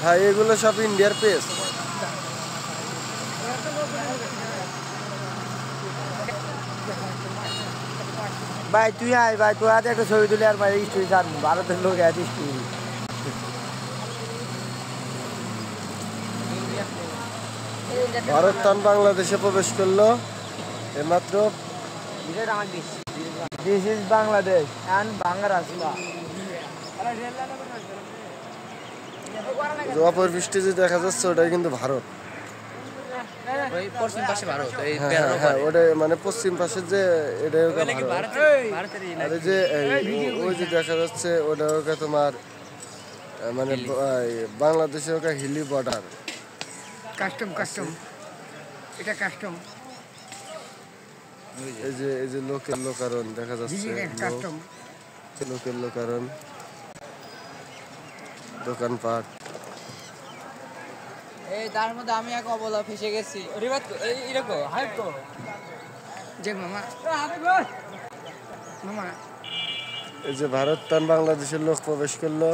হ্যাঁ এগুলো সব ইন্ডিয়ার পেস। ভাই তুই আয় ভাই, তোর হাতে একটা ছবি তুলে আর ভাই স্টোরি জান, ভারতের লোক এত স্টোরি। ভারত তান বাংলাদেশে প্রবেশ করলো এইমাত্র। This is Bangladesh and Bangla রাস্তা। অপর বৃষ্টি যে দেখা যাচ্ছে ওটাই কিন্তু ভারত। পশ্চিম পাশে ভারত, হ্যাঁ ওটা মানে পশ্চিম পাশে যে এটা ভারত। আর যে ওই যে দেখা যাচ্ছে ওটা ওকে তোমার মানে বাংলাদেশে ওকে হিলি বর্ডার। কাস্টম এটা কাস্টম। এই যে লোকের লোকারণ দেখা যাচ্ছে, লোকের লোকারণ, দোকানপাট। এই তার মধ্যে আমি এক অবলা ফেসে গেছি। এই যে ভারত তান বাংলাদেশের লোক প্রবেশ করলো।